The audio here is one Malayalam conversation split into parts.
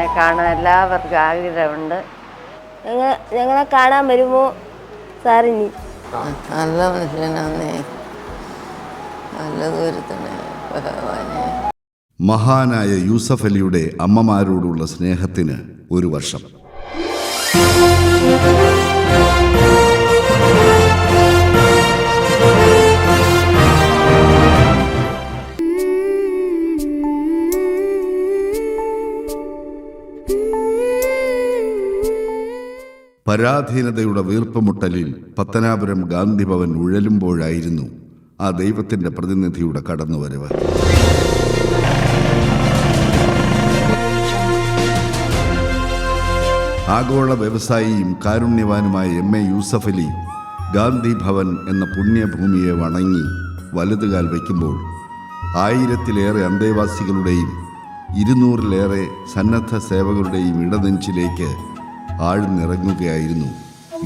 മോനെ കാണാൻ എല്ലാവർക്കും ആഗ്രഹമുണ്ട്. ഞങ്ങളെ കാണാൻ വരുമോ സാറിനി? നല്ല മനുഷ്യനാന്നേ, നല്ല ദൂരത്തിന് ഭഗവാനെ. മഹാനായ യൂസഫ് അലിയുടെ അമ്മമാരോടുള്ള സ്നേഹത്തിന് 1 വർഷം. പരാധീനതയുടെ വീർപ്പുമുട്ടലിൽ പത്തനാപുരം ഗാന്ധിഭവൻ ഉഴലുമ്പോഴായിരുന്നു ആ ദൈവത്തിൻ്റെ പ്രതിനിധിയുടെ കടന്നുവരവ്. ആഗോള വ്യവസായിയും കാരുണ്യവാനുമായ MA യൂസഫ് അലി ഗാന്ധി ഭവൻ എന്ന പുണ്യഭൂമിയെ വണങ്ങി വലതുകാൽ വയ്ക്കുമ്പോൾ 1000-ലേറെ അന്തേവാസികളുടെയും 200-ലേറെ സന്നദ്ധ സേവകരുടെയും ഇടനെഞ്ചിലേക്ക് ആഴ്ന്നിറങ്ങുകയായിരുന്നു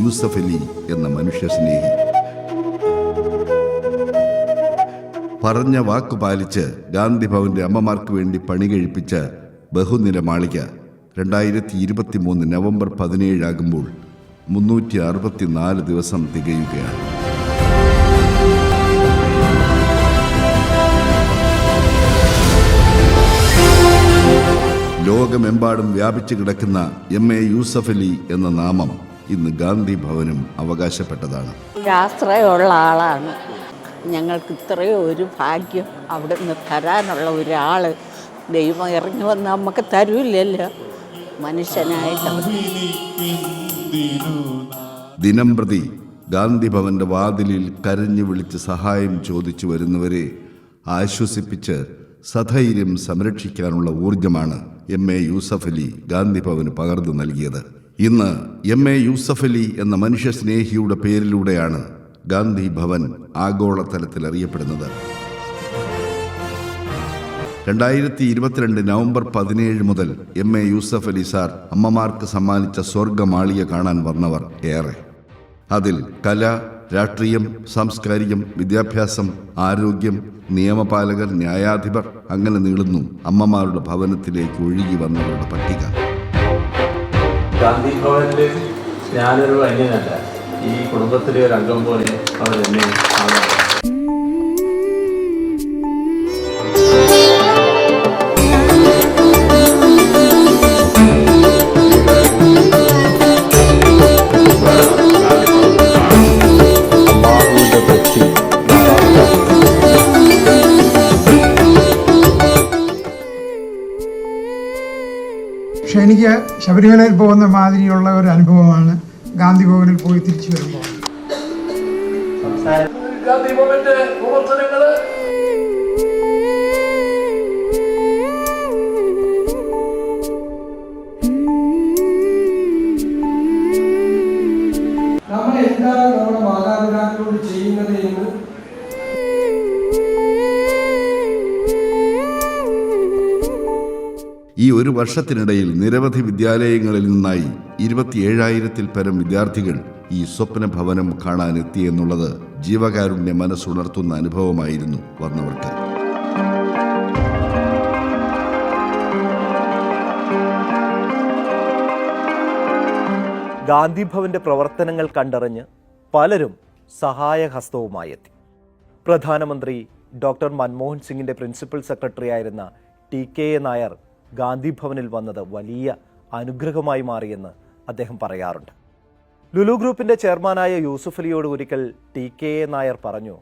യൂസഫ് അലി എന്ന മനുഷ്യസ്നേഹി. പറഞ്ഞ വാക്കു പാലിച്ച് ഗാന്ധി ഭവന്റെ അമ്മമാർക്ക് വേണ്ടി പണി കഴിപ്പിച്ച ബഹുനില മാളിക 2023 നവംബർ 17 ആകുമ്പോൾ 364 ദിവസം തികയുകയാണ്. ലോകമെമ്പാടും വ്യാപിച്ചു കിടക്കുന്ന MA യൂസഫ് അലി എന്ന നാമം ഇന്ന് ഗാന്ധി ഭവനും അവകാശപ്പെട്ടതാണ്. ആശ്രയമുള്ള ആളാണ്. ഞങ്ങൾക്ക് ഇത്രയും ഒരു ഭാഗ്യം അവിടെ നിന്ന് തരാനുള്ള ഒരാൾ ദൈവം ഇറങ്ങി വന്ന് നമുക്ക് തരൂല്ലല്ലോ മനുഷ്യനായിട്ട്. ദിനംപ്രതി ഗാന്ധി ഭവന്റെ വാതിലിൽ കരഞ്ഞു വിളിച്ച് സഹായം ചോദിച്ചു വരുന്നവരെ ആശ്വസിപ്പിച്ച് സധൈര്യം സംരക്ഷിക്കാനുള്ള ഊർജമാണ് MA യൂസഫ് അലി ഗാന്ധി ഭവന് പകർന്നു നൽകിയത്. ഇന്ന് MA യൂസഫ് അലി എന്ന മനുഷ്യസ്നേഹിയുടെ പേരിലൂടെയാണ് ഗാന്ധി ഭവൻ ആഗോളതലത്തിൽ അറിയപ്പെടുന്നത്. 2022 നവംബർ 17 മുതൽ MA യൂസഫ് അലി സാർ അമ്മമാർക്ക് സമ്മാനിച്ച സ്വർഗമാളിക കാണാൻ വന്നവർ ഏറെ. അതിൽ കല, രാഷ്ട്രീയം, സാംസ്കാരികം, വിദ്യാഭ്യാസം, ആരോഗ്യം, നിയമപാലകർ, ന്യായാധിപർ, അങ്ങനെ നീളുന്നു അമ്മമാരുടെ ഭവനത്തിലേക്ക് ഒഴുകി വന്നവരുടെ പട്ടിക. ഗാന്ധി ഭവനിൽ ഞാനൊരു അന്യനല്ല, ഈ കുടുംബത്തിലെ ഒരു അംഗം പോലെ അവർ എന്നെ കാണുന്നു. പക്ഷെ എനിക്ക് ശബരിമലയിൽ പോകുന്ന മാതിരിയുള്ള ഒരു അനുഭവമാണ് ഗാന്ധി ഭവനിൽ പോയി തിരിച്ചു വരുമ്പോൾ. നമ്മൾ എന്താണ് നമ്മുടെ മാതാപിതാക്കളോട് ചെയ്യുന്നത് എന്ന് ഈ 1 വർഷത്തിനിടയിൽ നിരവധി വിദ്യാലയങ്ങളിൽ നിന്നായി 27,000-ൽ പരം വിദ്യാർത്ഥികൾ ഈ സ്വപ്ന ഭവനം കാണാനെത്തിയെന്നുള്ളത് ജീവകാരുണ്യ മനസ്സുണർത്തുന്ന അനുഭവമായിരുന്നു വന്നവർക്ക്. ഗാന്ധി ഭവന്റെ പ്രവർത്തനങ്ങൾ കണ്ടറിഞ്ഞ് പലരും സഹായഹസ്തവുമായി എത്തി. പ്രധാനമന്ത്രി ഡോക്ടർ മൻമോഹൻ സിംഗിന്റെ പ്രിൻസിപ്പൽ സെക്രട്ടറി ആയിരുന്ന TKA നായർ ഗാന്ധി ഭവനിൽ വന്നത് വലിയ അനുഗ്രഹമായി മാറിയെന്ന് അദ്ദേഹം പറയാറുണ്ട്. ലുലു ഗ്രൂപ്പിന്റെ ചെയർമാനായ യൂസഫ് അലിയോട് ഒരിക്കൽ TKA നായർ പറഞ്ഞു,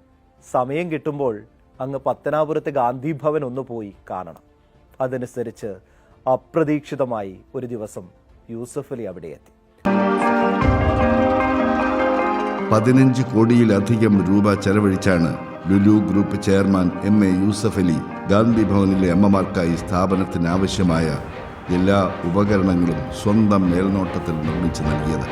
സമയം കിട്ടുമ്പോൾ അങ്ങ് പത്തനാപുരത്ത് ഗാന്ധി ഭവൻ ഒന്ന് പോയി കാണണം. അതനുസരിച്ച് അപ്രതീക്ഷിതമായി ഒരു ദിവസം യൂസഫ് അലി അവിടെ എത്തി. 15 കോടിയിലധികം രൂപ ചെലവഴിച്ചാണ് Lulu group chairman MA Yusuf Ali Gandhi ഭവനിലെ അമ്മമാർക്കായി സ്ഥാപനത്തിന് ആവശ്യമായ എല്ലാ ഉപകരണങ്ങളും സ്വന്തം മേൽനോട്ടത്തിൽ നിർമ്മിച്ചു നൽകിയത്.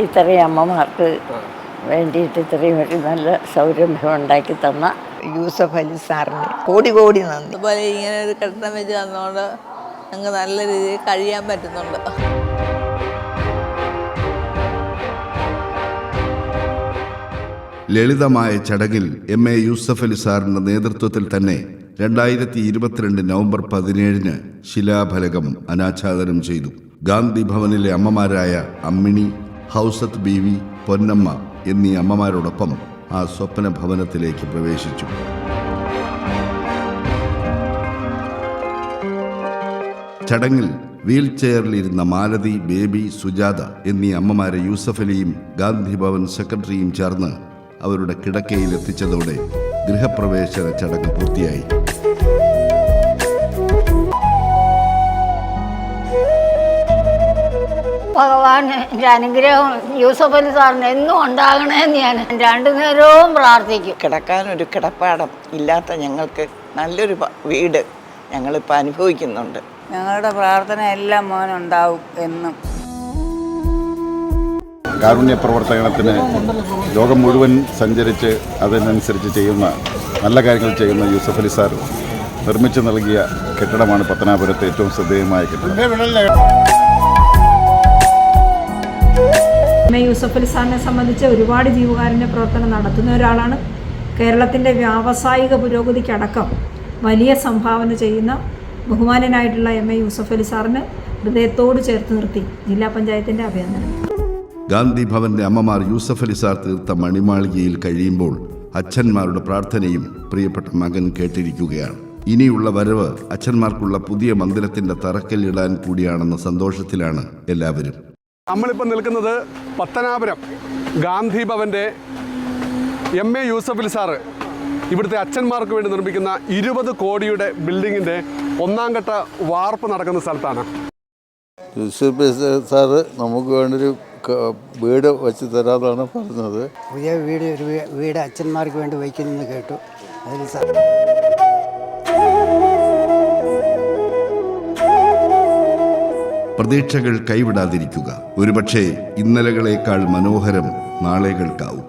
ഇത്രയും അമ്മമാർക്ക് വേണ്ടിയിട്ട് ഇത്രയും ഒരു നല്ല സൗരഭ്യം ഉണ്ടാക്കി തന്ന യൂസഫ് അലി സാറിന് കോടി നന്ദി. അതുപോലെ ഇങ്ങനെ ഒരു കെട്ടിടം വെച്ച് തന്നതുകൊണ്ട് ഞങ്ങൾക്ക് നല്ല രീതിയിൽ കഴിയാൻ പറ്റുന്നുണ്ട്. ലളിതമായ ചടങ്ങിൽ MA യൂസഫ് അലി സാറിന്റെ നേതൃത്വത്തിൽ തന്നെ 2022 നവംബർ 17 ശിലാഫലകം അനാച്ഛാദനം ചെയ്തു. ഗാന്ധി ഭവനിലെ അമ്മമാരായ അമ്മിണി, ഹൗസത്ത് ബീവി, പൊന്നമ്മ എന്നീ അമ്മമാരോടൊപ്പം ആ സ്വപ്ന ഭവനത്തിലേക്ക് പ്രവേശിച്ചു. ചടങ്ങിൽ വീൽ ചെയറിലിരുന്ന മാലതി, ബേബി, സുജാത എന്നീ അമ്മമാരെ യൂസഫ് അലിയും ഗാന്ധി ഭവൻ സെക്രട്ടറിയും ചേർന്ന് അവരുടെ കിടക്കയിൽ എത്തിച്ചതോടെ ഗൃഹപ്രവേശന ചടങ്ങ് പൂർത്തിയായി. ഭഗവാന് എൻ്റെ അനുഗ്രഹം യൂസഫ് അലി സാറിന് എന്നും ഉണ്ടാകണേന്ന് ഞാൻ 2 നേരവും പ്രാർത്ഥിക്കും. കിടക്കാനൊരു കിടപ്പാടം ഇല്ലാത്ത ഞങ്ങൾക്ക് നല്ലൊരു വീട് ഞങ്ങളിപ്പോൾ അനുഭവിക്കുന്നുണ്ട്. ഞങ്ങളുടെ പ്രാർത്ഥന എല്ലാം മോനുണ്ടാവും എന്നും. കാരുണ്യ പ്രവർത്തനത്തിന് ലോകം മുഴുവൻ സഞ്ചരിച്ച് അതിനനുസരിച്ച് ചെയ്യുന്ന നല്ല കാര്യങ്ങൾ ചെയ്യുന്ന യൂസഫ് അലി സാർ നിർമ്മിച്ചു നൽകിയ കെട്ടിടമാണ് പത്തനാപുരത്തെ ഏറ്റവും ശ്രദ്ധേയമായ കെട്ടിടം. യൂസഫ് അലി സാറിനെ സംബന്ധിച്ച് ഒരുപാട് ജീവകാരുണ്യ പ്രവർത്തനം നടത്തുന്ന ഒരാളാണ്. കേരളത്തിൻ്റെ വ്യാവസായിക പുരോഗതിക്കടക്കം വലിയ സംഭാവന ചെയ്യുന്ന ബഹുമാനനായിട്ടുള്ള MA യൂസഫ് അലി സാറിന് ഹൃദയത്തോട് ചേർത്ത് നിർത്തി ജില്ലാ പഞ്ചായത്തിൻ്റെ അഭിനന്ദനം. ഗാന്ധി ഭവന്റെ അമ്മമാർ യൂസഫ് അലി സാർ തീർത്ത മണിമാളികയിൽ കഴിയുമ്പോൾ അച്ഛന്മാരുടെ പ്രാർത്ഥനയും പ്രിയപ്പെട്ട മകൻ കേട്ടിരിക്കുകയാണ്. ഇനിയുള്ള വരവ് അച്ഛന്മാർക്കുള്ള പുതിയ മന്ദിരത്തിന്റെ തറക്കല്ലിടാൻ കൂടിയാണെന്ന സന്തോഷത്തിലാണ് എല്ലാവരും. നമ്മളിപ്പോൾ നിൽക്കുന്നത് പത്തനാപുരം ഗാന്ധി ഭവന്റെ MA യൂസഫ് അലി സാറ് ഇവിടുത്തെ അച്ഛന്മാർക്ക് വേണ്ടി നിർമ്മിക്കുന്ന 20 കോടിയുടെ ബിൽഡിങ്ങിൻ്റെ 1ാം ഘട്ട വാർപ്പ് നടക്കുന്ന സ്ഥലത്താണ്. യൂസഫ് അലി സാറ് നമുക്ക് വേണ്ടൊരു വീട് വെച്ച് തരാതാണ് പറഞ്ഞത്. പുതിയ വീട് അച്ഛന്മാർക്ക് വേണ്ടി വയ്ക്കുന്നെന്ന് കേട്ടു. അതിൽ പ്രതീക്ഷകൾ കൈവിടാതിരിക്കുക. ഒരുപക്ഷെ ഇന്നലകളേക്കാൾ മനോഹരം നാളെകൾക്കാവും.